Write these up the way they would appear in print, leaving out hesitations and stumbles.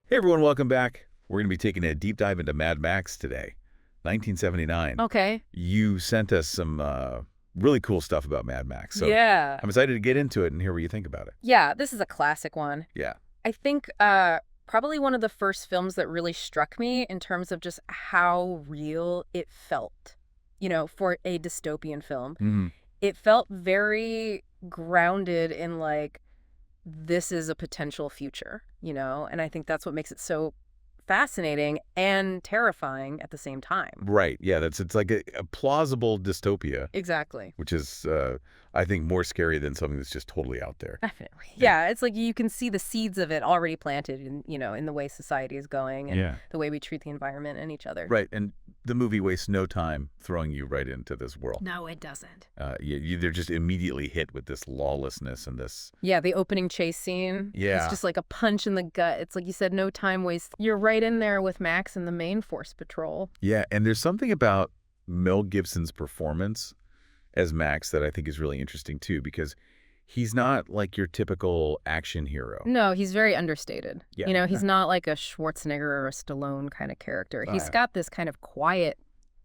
Hey everyone, welcome back. We're going to be taking a deep dive into Mad Max today, 1979. Okay. You sent us some really cool stuff about Mad Max, so Yeah. I'm excited to get into it and hear what you think about it. Yeah, this is a classic one. Yeah. I think probably one of the first films that really struck me in terms of just how real it felt, for a dystopian film. Mm-hmm. It felt very grounded in this is a potential future, and I think that's what makes it so fascinating and terrifying at the same time. Right. Yeah, it's like a plausible dystopia, Exactly. which is, I think, more scary than something that's just totally out there. Definitely. Yeah, it's like you can see the seeds of it already planted in the way society is going and the way we treat the environment and each other. Right. And the movie wastes no time throwing you right into this world. No, it doesn't. They're just immediately hit with this lawlessness and this... Yeah, the opening chase scene. Yeah. It's just like a punch in the gut. It's like you said, no time waste. You're right in there with Max and the main force patrol. Yeah, and there's something about Mel Gibson's performance as Max that I think is really interesting too, because he's not like your typical action hero. No, he's very understated. Yeah. He's not like a Schwarzenegger or a Stallone kind of character. He's got this kind of quiet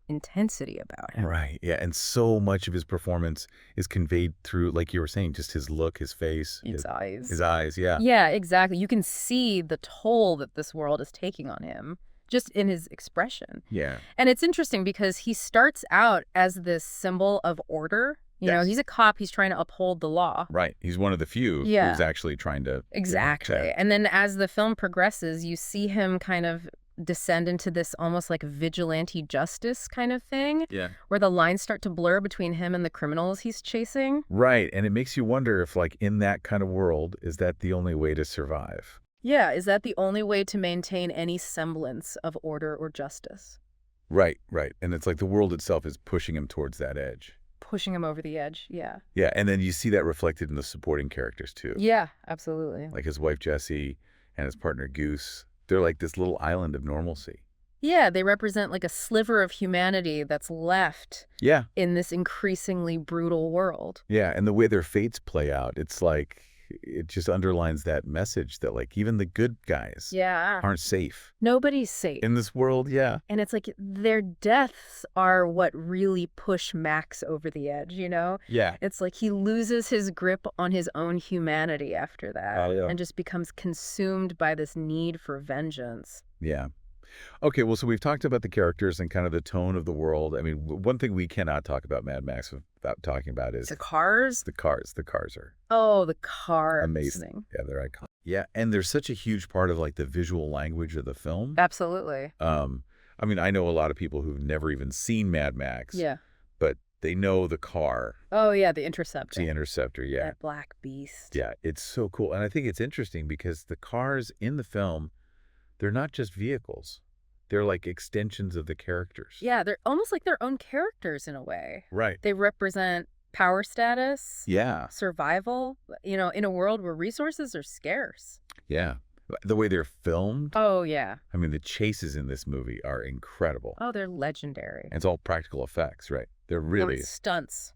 intensity about him. Right, yeah, and so much of his performance is conveyed through, like you were saying, just his look, his face. His eyes. His eyes, yeah. Yeah, exactly. You can see the toll that this world is taking on him just in his expression. Yeah. And it's interesting because he starts out as this symbol of order. He's a cop. He's trying to uphold the law. Right. He's one of the few who's actually trying to... Exactly. And then as the film progresses, you see him kind of descend into this almost like vigilante justice kind of thing. Yeah. Where the lines start to blur between him and the criminals he's chasing. Right. And it makes you wonder if, like, in that kind of world, is that the only way to survive? Yeah. Is that the only way to maintain any semblance of order or justice? Right, right. And it's like the world itself is pushing him towards that edge. Pushing him over the edge, yeah. Yeah, and then you see that reflected in the supporting characters, too. Yeah, absolutely. Like his wife, Jessie, and his partner, Goose. They're like this little island of normalcy. Yeah, they represent like a sliver of humanity that's left in this increasingly brutal world. Yeah, and the way their fates play out, it's like, it just underlines that message that, like, even the good guys aren't safe. Nobody's safe. In this world, yeah. And it's like their deaths are what really push Max over the edge, Yeah. It's like he loses his grip on his own humanity after that and just becomes consumed by this need for vengeance. Yeah. Okay, well, so we've talked about the characters and kind of the tone of the world. I mean, one thing we cannot talk about Mad Max without talking about is... The cars? The cars. The cars are... Oh, the cars. Amazing. Yeah, they're iconic. Yeah, and they're such a huge part of, like, the visual language of the film. Absolutely. I mean, I know a lot of people who've never even seen Mad Max. Yeah. But they know the car. Oh, yeah, the Interceptor. The Interceptor, yeah. That black beast. Yeah, it's so cool. And I think it's interesting because the cars in the film, they're not just vehicles. They're like extensions of the characters. Yeah, they're almost like their own characters in a way. Right. They represent power status. Yeah. Survival, in a world where resources are scarce. Yeah. The way they're filmed. Oh, yeah. I mean, the chases in this movie are incredible. Oh, they're legendary. And it's all practical effects, right? They're really... stunts.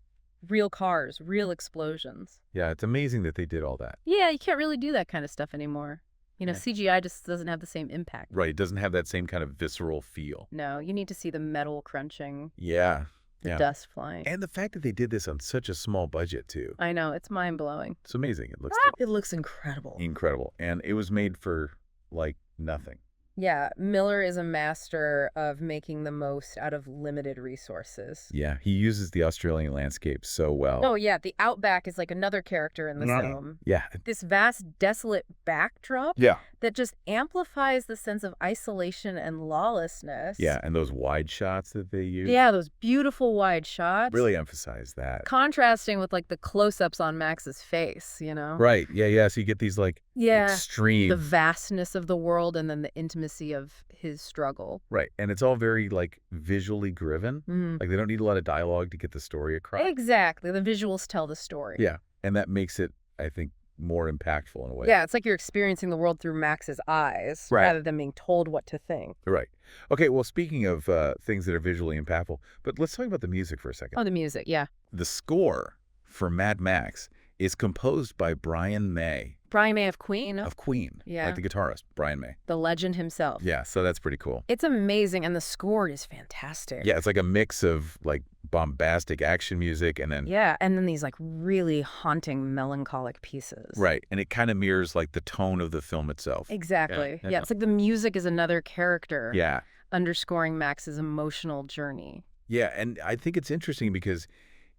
Real cars, real explosions. Yeah, it's amazing that they did all that. Yeah, you can't really do that kind of stuff anymore. CGI just doesn't have the same impact. Right, it doesn't have that same kind of visceral feel. No, you need to see the metal crunching. Yeah. The dust flying. And the fact that they did this on such a small budget, too. I know, it's mind-blowing. It's amazing. It looks incredible. Incredible. And it was made for, like, nothing. Yeah, Miller is a master of making the most out of limited resources. Yeah, he uses the Australian landscape so well. Oh, yeah, the outback is like another character in the film. Yeah. This vast, desolate backdrop that just amplifies the sense of isolation and lawlessness. Yeah, and those wide shots that they use. Yeah, those beautiful wide shots. Really emphasize that. Contrasting with, like, the close-ups on Max's face, Right, yeah, so you get these, like, extreme... The vastness of the world and then the intimacy of his struggle. Right, and it's all very, like, visually driven. Like, they don't need a lot of dialogue to get the story across. Exactly, the visuals tell the story. Yeah, and that makes it, I think, more impactful in a way. Yeah, it's like you're experiencing the world through Max's eyes rather than being told what to think. Right. Okay, well, speaking of things that are visually impactful, but let's talk about the music for a second. Oh, the music, yeah. The score for Mad Max is composed by Brian May. Brian May of Queen. Of Queen. Yeah. Like the guitarist, Brian May. The legend himself. Yeah, so that's pretty cool. It's amazing, and the score is fantastic. Yeah, it's like a mix of like bombastic action music and then... Yeah, and then these like really haunting, melancholic pieces. Right, and it kind of mirrors like the tone of the film itself. Exactly. Yeah. Yeah, it's like the music is another character. Yeah. Underscoring Max's emotional journey. Yeah, and I think it's interesting because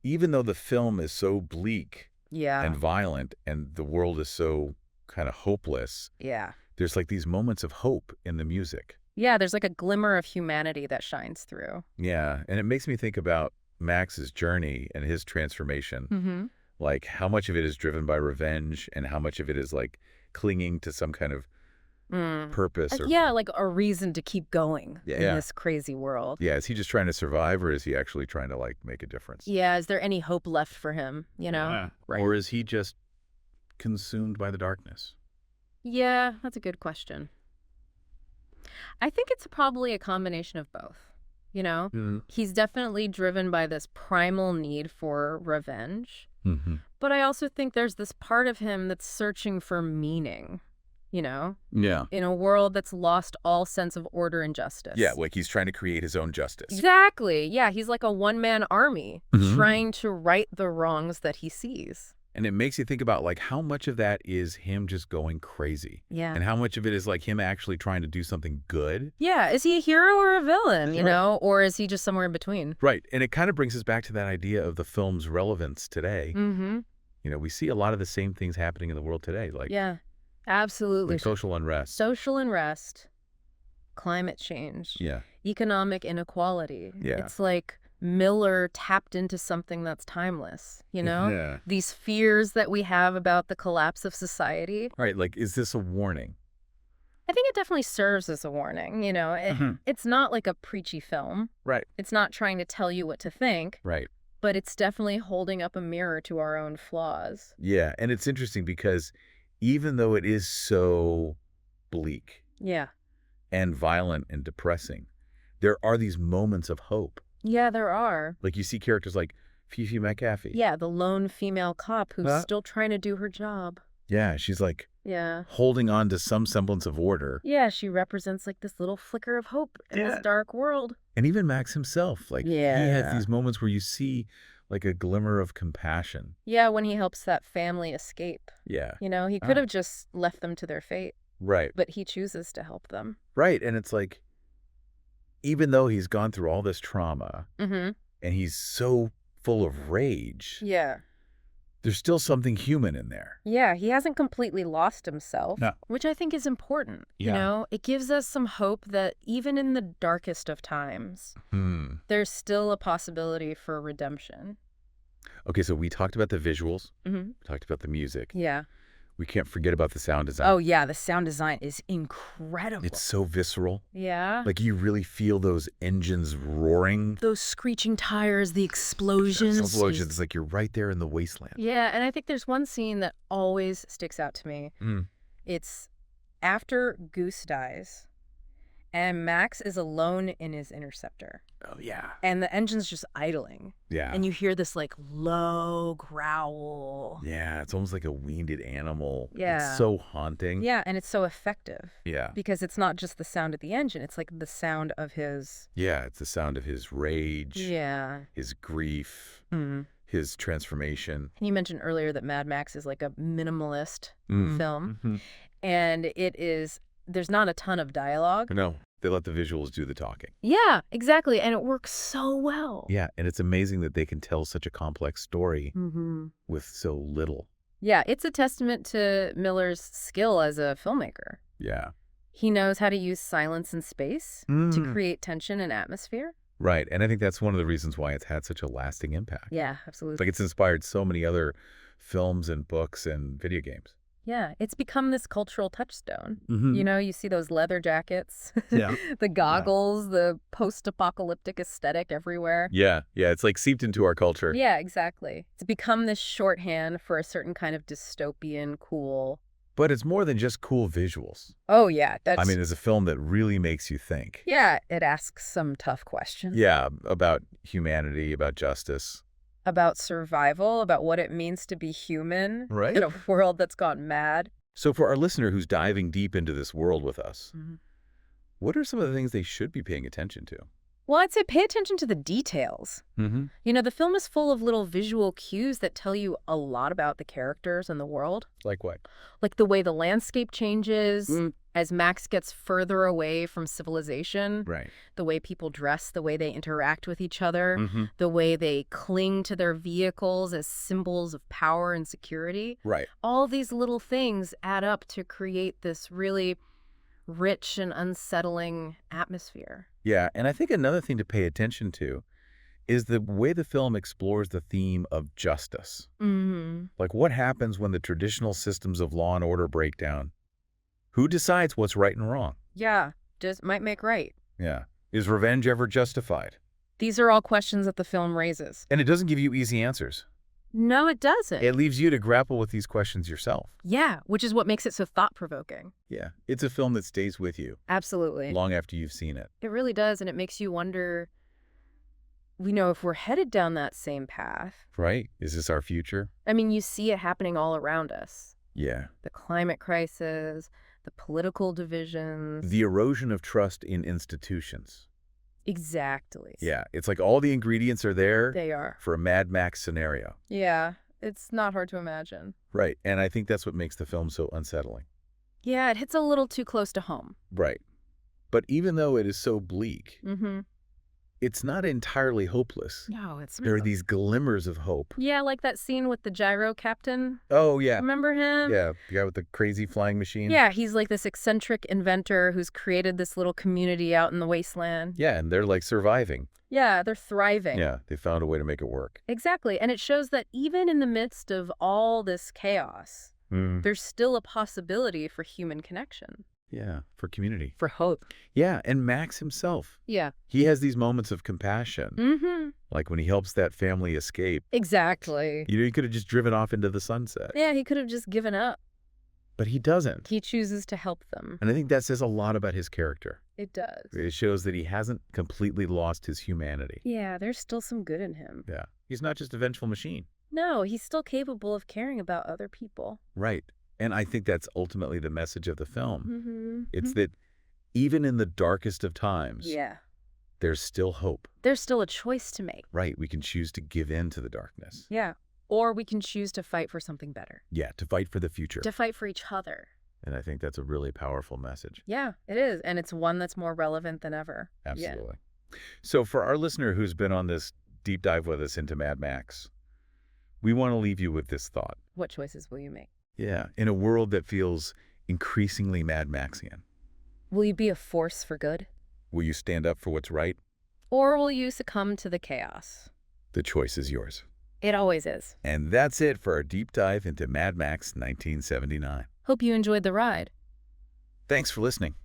even though the film is so bleak Yeah. and violent and the world is so kind of hopeless, Yeah. there's like these moments of hope in the music. Yeah, there's like a glimmer of humanity that shines through. Yeah, and it makes me think about Max's journey and his transformation. Mm-hmm. Like how much of it is driven by revenge and how much of it is like clinging to some kind of purpose. Or, Yeah, like a reason to keep going in Yeah. this crazy world. Yeah, is he just trying to survive or is he actually trying to like make a difference? Yeah, is there any hope left for him, you know? Yeah. Or is he just consumed by the darkness? Yeah, that's a good question. I think it's probably a combination of both, you know? He's definitely driven by this primal need for revenge. Mm-hmm. But I also think there's this part of him that's searching for meaning, you know? Yeah. In a world that's lost all sense of order and justice. Yeah, like he's trying to create his own justice. Exactly. Yeah, he's like a one-man army trying to right the wrongs that he sees. And it makes you think about like how much of that is him just going crazy Yeah. and how much of it is like him actually trying to do something good. Yeah, is he a hero or a villain, you know? Or is he just somewhere in between? Right. And it kind of brings us back to that idea of the film's relevance today. Mm-hmm. You know, we see a lot of the same things happening in the world today, like, Yeah, absolutely. like social unrest. Social unrest, climate change, Yeah. economic inequality. Yeah. It's like Miller tapped into something that's timeless, you know? Yeah. These fears that we have about the collapse of society. Right. Like, is this a warning? I think it definitely serves as a warning, you know? It's not like a preachy film. Right. It's not trying to tell you what to think, Right. but it's definitely holding up a mirror to our own flaws. Yeah. And it's interesting because even though it is so bleak Yeah. and violent and depressing, there are these moments of hope. Yeah, there are. Like you see characters like Fifi McAfee. Yeah, the lone female cop who's Huh? still trying to do her job. Yeah, she's like Yeah. holding on to some semblance of order. Yeah, she represents like this little flicker of hope in Yeah. this dark world. And even Max himself, like he Yeah. has these moments where you see like a glimmer of compassion. Yeah, when he helps that family escape. Yeah. You know, he could have just left them to their fate, Right. but he chooses to help them. Right. And it's like, even though he's gone through all this trauma Mm-hmm. and he's so full of rage, Yeah. there's still something human in there. Yeah, he hasn't completely lost himself, No. which I think is important. You Yeah. know, it gives us some hope that even in the darkest of times, there's still a possibility for redemption. Okay, so we talked about the visuals. Mm-hmm. We talked about the music. Yeah. We can't forget about the sound design. Oh, yeah, the sound design is incredible. It's so visceral. Yeah. Like you really feel those engines roaring. Those screeching tires, the explosions. It's like you're right there in the wasteland. Yeah, and I think there's one scene that always sticks out to me. It's after Goose dies, and Max is alone in his interceptor, Oh, yeah. and the engine's just idling, Yeah. and you hear this like low growl. Yeah, it's almost like a wounded animal. Yeah. It's so haunting. Yeah, and it's so effective Yeah. because it's not just the sound of the engine, it's like the sound of his... Yeah, it's the sound of his rage, Yeah. his grief, Mm. his transformation. You mentioned earlier that Mad Max is like a minimalist Mm. film, and there's not a ton of dialogue. No, they let the visuals do the talking. Yeah, exactly, and it works so well. Yeah, and it's amazing that they can tell such a complex story Mm-hmm. with so little. Yeah, it's a testament to Miller's skill as a filmmaker. Yeah. He knows how to use silence and space to Mm. create tension and atmosphere. Right, and I think that's one of the reasons why it's had such a lasting impact. Yeah, absolutely. Like it's inspired so many other films and books and video games. Yeah, it's become this cultural touchstone. Mm-hmm. You know, you see those leather jackets, Yeah. the goggles, the post-apocalyptic aesthetic everywhere. Yeah, it's like seeped into our culture. Yeah, exactly. It's become this shorthand for a certain kind of dystopian, cool... But it's more than just cool visuals. Oh, yeah. I mean, it's a film that really makes you think. Yeah, it asks some tough questions. Yeah, about humanity, about justice. About survival, about what it means to be human Right. in a world that's gone mad. So for our listener who's diving deep into this world with us, Mhm. what are some of the things they should be paying attention to? Well, I'd say pay attention to the details. Mm-hmm. You know, the film is full of little visual cues that tell you a lot about the characters and the world. Like what? Like the way the landscape changes Mm. as Max gets further away from civilization, Right. the way people dress, the way they interact with each other, Mm-hmm. the way they cling to their vehicles as symbols of power and security. Right. All these little things add up to create this really rich and unsettling atmosphere. Yeah, and I think another thing to pay attention to is the way the film explores the theme of justice. Mm-hmm. Like what happens when the traditional systems of law and order break down? Who decides what's right and wrong? Yeah, just might make right. Yeah. Is revenge ever justified? These are all questions that the film raises. And it doesn't give you easy answers. No, it doesn't. It leaves you to grapple with these questions yourself. Yeah, which is what makes it so thought-provoking. Yeah. It's a film that stays with you Absolutely. long after you've seen it. It really does, and it makes you wonder, if we're headed down that same path. Right? Is this our future? I mean, you see it happening all around us. Yeah. The climate crisis, the political divisions. The erosion of trust in institutions. Exactly. Yeah. It's like all the ingredients are there They are. for a Mad Max scenario. Yeah, it's not hard to imagine. Right. And I think that's what makes the film so unsettling. Yeah, it hits a little too close to home. Right. But even though it is so bleak, Mm-hmm. it's not entirely hopeless. No, it's There are these glimmers of hope. Yeah, like that scene with the gyro captain. Oh, yeah. Remember him? Yeah. The guy with the crazy flying machine. Yeah, he's like this eccentric inventor who's created this little community out in the wasteland. Yeah. And they're like surviving. Yeah, they're thriving. Yeah. They found a way to make it work. Exactly. And it shows that even in the midst of all this chaos, Mm. there's still a possibility for human connection. Yeah. For community. For hope. Yeah. And Max himself, Yeah. he has these moments of compassion. Mm-hmm. Like when he helps that family escape. Exactly. He could have just driven off into the sunset. Yeah, he could have just given up. But he doesn't. He chooses to help them. And I think that says a lot about his character. It does. It shows that he hasn't completely lost his humanity. Yeah, there's still some good in him. Yeah. He's not just a vengeful machine. No, he's still capable of caring about other people. Right. And I think that's ultimately the message of the film. Mm-hmm. It's that even in the darkest of times, Yeah. there's still hope. There's still a choice to make. Right. We can choose to give in to the darkness. Yeah. Or we can choose to fight for something better. Yeah, to fight for the future. To fight for each other. And I think that's a really powerful message. Yeah, it is. And it's one that's more relevant than ever. Yeah. Absolutely. So for our listener who's been on this deep dive with us into Mad Max, we want to leave you with this thought. What choices will you make? Yeah, in a world that feels increasingly Mad Maxian, Will you be a force for good? will you stand up for what's right? Or will you succumb to the chaos? The choice is yours. It always is. And that's it for our deep dive into Mad Max 1979. Hope you enjoyed the ride. Thanks for listening.